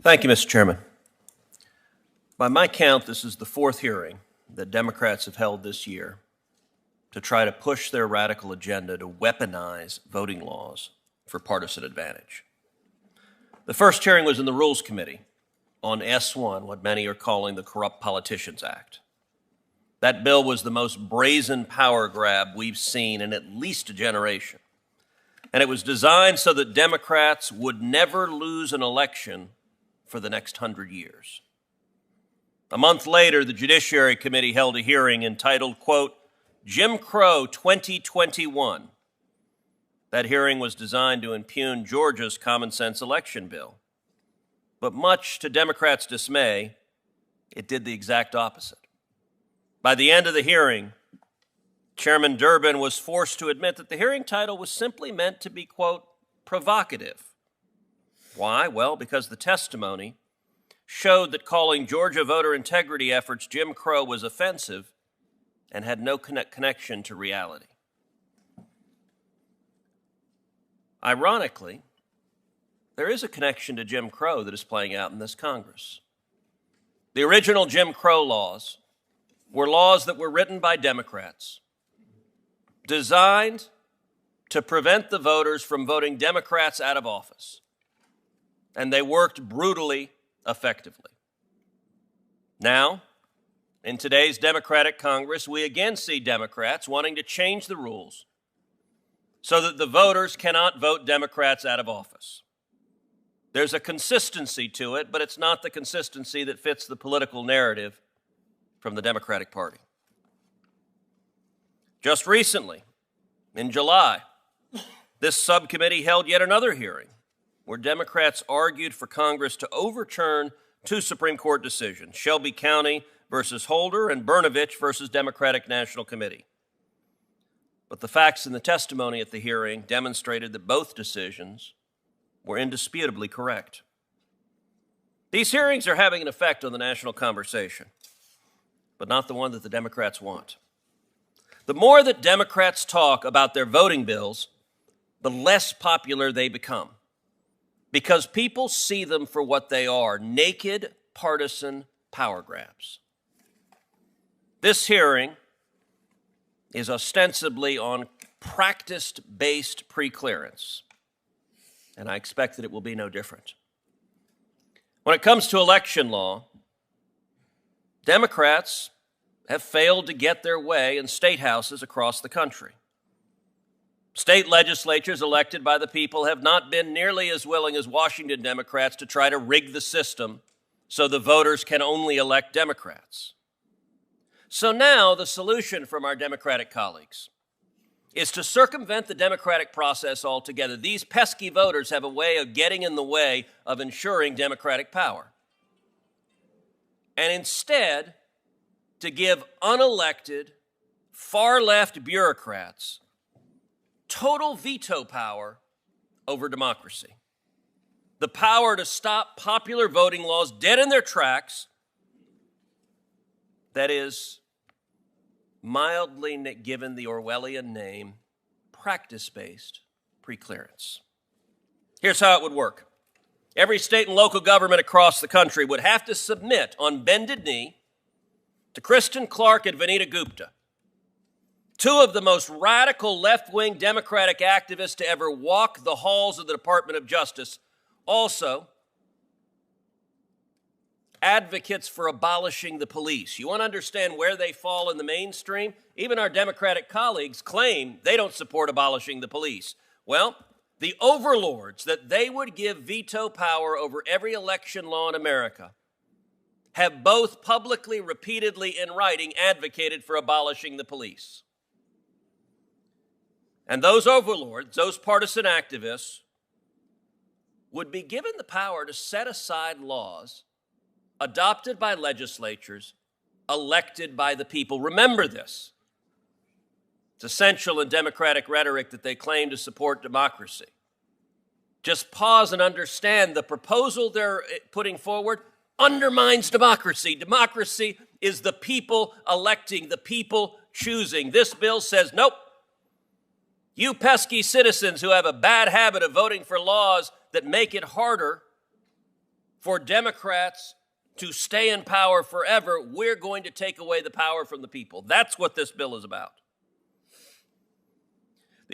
Thank you, Mr. Chairman. By my count, this is the fourth hearing that Democrats have held this year to try to push their radical agenda to weaponize voting laws for partisan advantage. The first hearing was in the Rules Committee on S1, what many are calling the Corrupt Politicians Act. That bill was the most brazen power grab we've seen in at least a generation. And it was designed so that Democrats would never lose an election for the next 100 years. A month later, the Judiciary Committee held a hearing entitled, quote, Jim Crow 2021. That hearing was designed to impugn Georgia's common sense election bill. But much to Democrats' dismay, it did the exact opposite. By the end of the hearing, Chairman Durbin was forced to admit that the hearing title was simply meant to be, quote, provocative. Why? Well, because the testimony showed that calling Georgia voter integrity efforts Jim Crow was offensive and had no connection to reality. Ironically, there is a connection to Jim Crow that is playing out in this Congress. The original Jim Crow laws were laws that were written by Democrats, designed to prevent the voters from voting Democrats out of office. And they worked brutally effectively. Now, in today's Democratic Congress, we again see Democrats wanting to change the rules so that the voters cannot vote Democrats out of office. There's a consistency to it, but it's not the consistency that fits the political narrative from the Democratic Party. Just recently, in July, this subcommittee held yet another hearing where Democrats argued for Congress to overturn two Supreme Court decisions, Shelby County versus Holder and Brnovich versus Democratic National Committee. But the facts in the testimony at the hearing demonstrated that both decisions were indisputably correct. These hearings are having an effect on the national conversation, but not the one that the Democrats want. The more that Democrats talk about their voting bills, the less popular they become, because people see them for what they are, naked partisan power grabs. This hearing is ostensibly on practice-based preclearance, and I expect that it will be no different. When it comes to election law, Democrats have failed to get their way in state houses across the country. State legislatures elected by the people have not been nearly as willing as Washington Democrats to try to rig the system so the voters can only elect Democrats. So now the solution from our Democratic colleagues is to circumvent the democratic process altogether. These pesky voters have a way of getting in the way of ensuring democratic power. And instead, to give unelected, far-left bureaucrats total veto power over democracy. The power to stop popular voting laws dead in their tracks. That is mildly given the Orwellian name, practice-based preclearance. Here's how it would work. Every state and local government across the country would have to submit on bended knee to Kristen Clark and Vanita Gupta, two of the most radical left-wing Democratic activists to ever walk the halls of the Department of Justice, also advocates for abolishing the police. You want to understand where they fall in the mainstream? Even our Democratic colleagues claim they don't support abolishing the police. Well, the overlords that they would give veto power over every election law in America have both publicly, repeatedly, in writing, advocated for abolishing the police. And those overlords, those partisan activists, would be given the power to set aside laws adopted by legislatures, elected by the people. Remember this. It's essential in Democratic rhetoric that they claim to support democracy. Just pause and understand the proposal they're putting forward undermines democracy. Democracy is the people electing, the people choosing. This bill says, nope. You pesky citizens who have a bad habit of voting for laws that make it harder for Democrats to stay in power forever, we're going to take away the power from the people. That's what this bill is about.